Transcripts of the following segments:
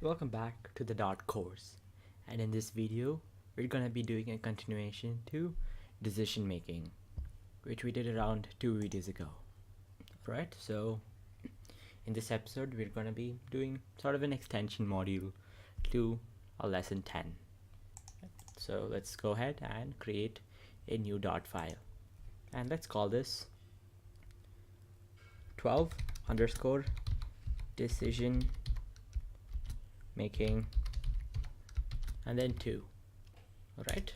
Welcome back to the Dart course, and in this video we're gonna be doing a continuation to decision making, which we did around 2 videos ago. Right, so in this episode we're gonna be doing sort of an extension module to a lesson 10. So let's go ahead and create a new Dart file, and let's call this 12 underscore decision making and then 2. All right,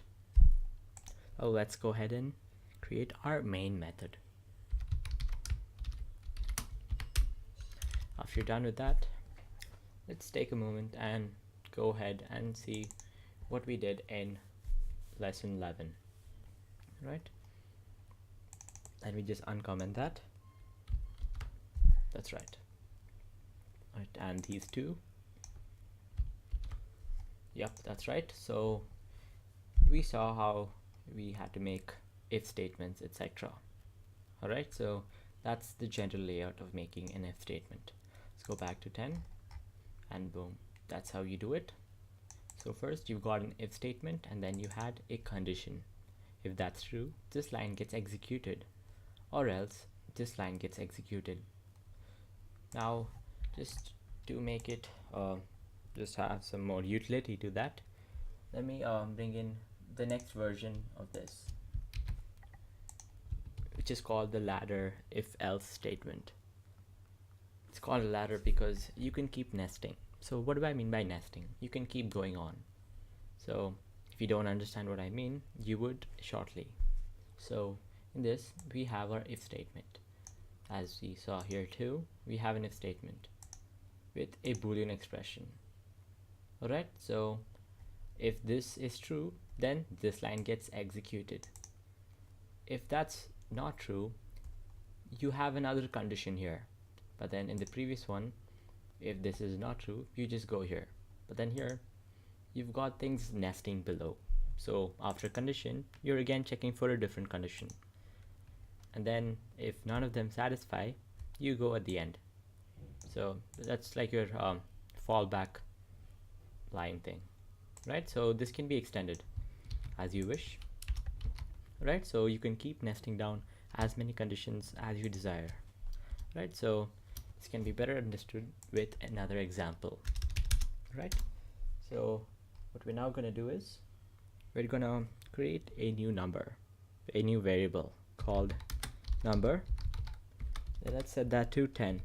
let's go ahead and create our main method. After you're done with that, let's take a moment and go ahead and see what we did in lesson 11. Right, let me just uncomment that. That's right. Right, and these two. Yep, that's right. So we saw how we had to make if statements, etc. All right, so that's the general layout of making an if statement. Let's go back to 10 and boom, that's how you do it. So first you've got an if statement and then you had a condition. If that's true, this line gets executed, or else this line gets executed. Now just to make it just have some more utility to that, let me bring in the next version of this, which is called the ladder if else statement. It's called a ladder because you can keep nesting. So what do I mean by nesting? You can keep going on. So if you don't understand what I mean, you would shortly. So in this we have our if statement. As we saw here too, we have an if statement with a boolean expression. Alright, so if this is true, then this line gets executed. If that's not true, you have another condition here, but then in the previous one, if this is not true, you just go here, but then here you've got things nesting below. So after condition, you're again checking for a different condition, and then if none of them satisfy, you go at the end. So that's like your fallback line thing, right? So this can be extended as you wish, right? So you can keep nesting down as many conditions as you desire, right? So this can be better understood with another example, right? So what we're now going to do is we're going to create a new number, a new variable called number. And let's set that to 10.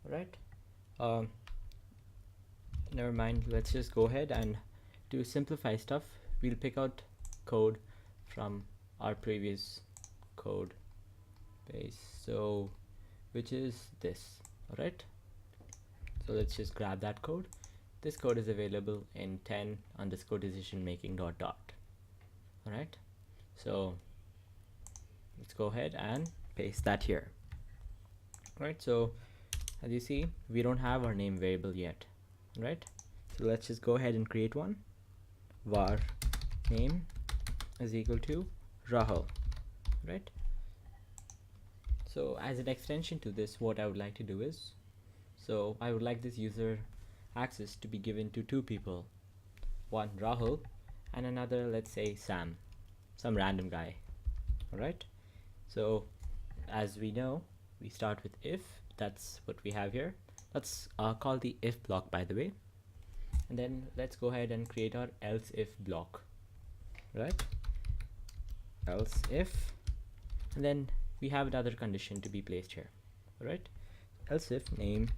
All right, never mind, let's just go ahead and to simplify stuff, we'll pick out code from our previous code base, so which is this. All right, so let's just grab that code. This code is available in 10 underscore decision making dot dart. All right, so let's go ahead and paste that here. All right, so as you see, we don't have our name variable yet, right? So let's just go ahead and create one. Var name is equal to Rahul, right? So as an extension to this, what I would like to do is, so I would like this user access to be given to two people, one Rahul and another, let's say Sam, some random guy. All right, so as we know, we start with if. That's what we have here. Let's call the if block, by the way, and then let's go ahead and create our else if block, right? Else if, and then we have another condition to be placed here. All right, else if name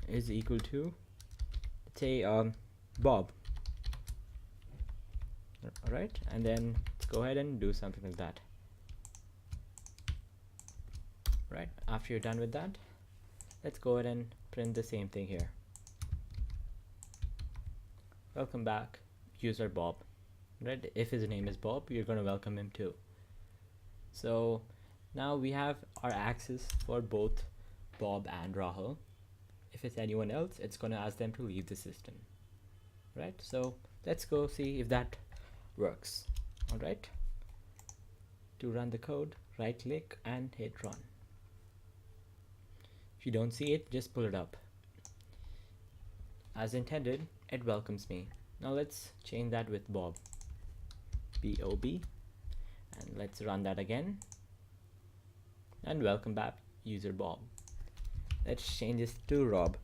is equal to, let's say Bob. All right, and then let's go ahead and do something like that. Right, after you're done with that, let's go ahead and print the same thing here. Welcome back, user Bob. Right, if his name is Bob, you're going to welcome him too. So now we have our access for both Bob and Rahul. If it's anyone else, it's going to ask them to leave the system, right? So let's go see if that works. All right, to run the code, right click and hit run. If you don't see it, just pull it up. as intended, it welcomes me. Now let's change that with Bob, B-O-B, and let's run that again, and welcome back user Bob. Let's change this to Rob,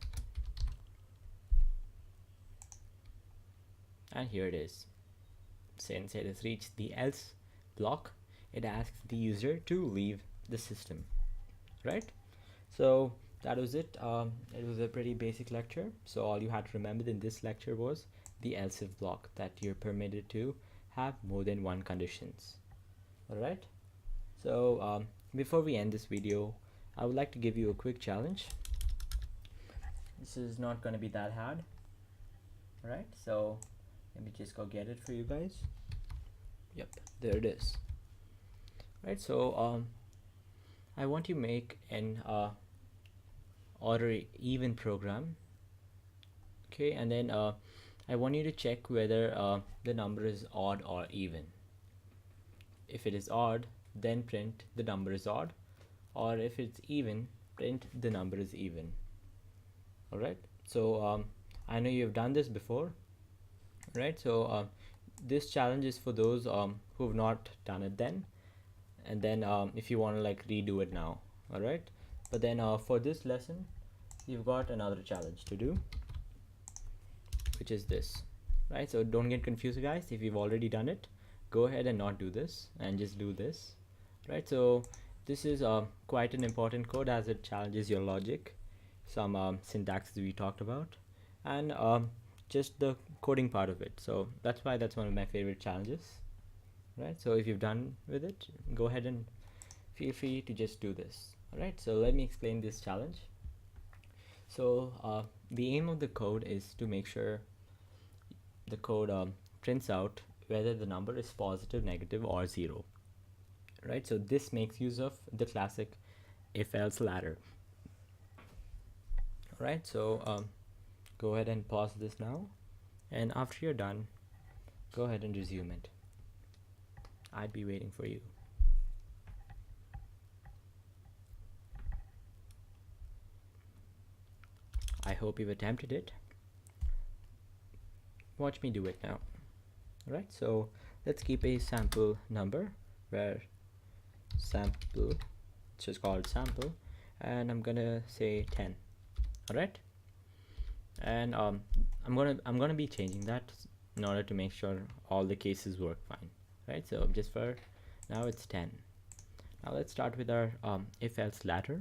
and here it is. Since it has reached the else block, it asks the user to leave the system, right? So that was it. It was a pretty basic lecture. So all you had to remember in this lecture was the else if block, that you're permitted to have more than one conditions. All right. So before we end this video, I would like to give you a quick challenge. This is not going to be that hard. All right. So let me just go get it for you guys. Yep, there it is. Right. So I want to make an order even program. Okay, and then I want you to check whether the number is odd or even. If it is odd, then print the number is odd, or if it's even, print the number is even. All right, so I know you've done this before, right? So this challenge is for those who have not done it then, and then if you want to like redo it now. All right, but then for this lesson you've got another challenge to do, which is this, right? So don't get confused, guys. If you've already done it, go ahead and not do this and just do this, right? So this is quite an important code as it challenges your logic, some syntax we talked about, and just the coding part of it. So that's why that's one of my favorite challenges, right? So if you've done with it, go ahead and feel free to just do this. All right, so let me explain this challenge. So the aim of the code is to make sure the code prints out whether the number is positive, negative, or 0, right? So this makes use of the classic if-else ladder. All right, so go ahead and pause this now, and after you're done, go ahead and resume it. I'd be waiting for you. I hope you've attempted it. Watch me do it now. Alright, so let's keep a sample number where sample, it's just called sample, and I'm gonna say 10. Alright, and I'm gonna be changing that in order to make sure all the cases work fine, right? So just for now it's 10. Now let's start with our if-else ladder.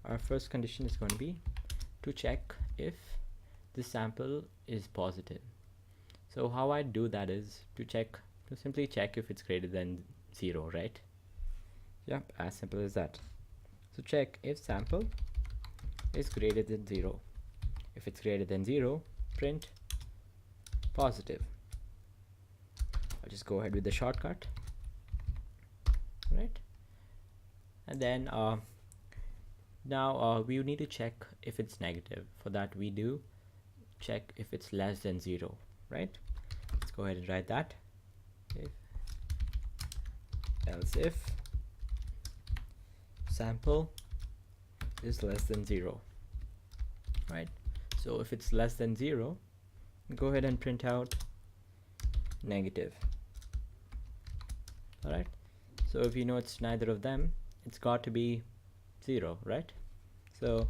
Our first condition is going to be to check if the sample is positive. So how I do that is to simply check if it's greater than 0, right? Yep, as simple as that. So check if sample is greater than 0. If it's greater than 0, print positive. I'll just go ahead with the shortcut, right? And then now we need to check if it's negative. For that we do check if it's less than 0, right? Let's go ahead and write that. If else if sample is less than 0, right? So if it's less than 0, go ahead and print out negative. All right, so if you know it's neither of them, it's got to be 0, right? So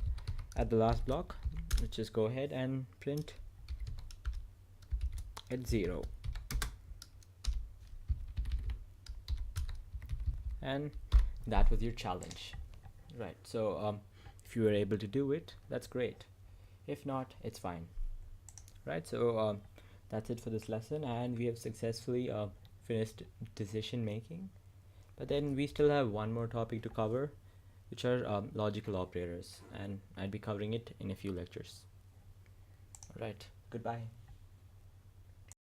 at the last block, let's just go ahead and print at 0, and that was your challenge, right? So if you were able to do it, that's great. If not, it's fine, right? So that's it for this lesson, and we have successfully finished decision making. But then we still have one more topic to cover, which are logical operators, and I'll be covering it in a few lectures. All right, goodbye.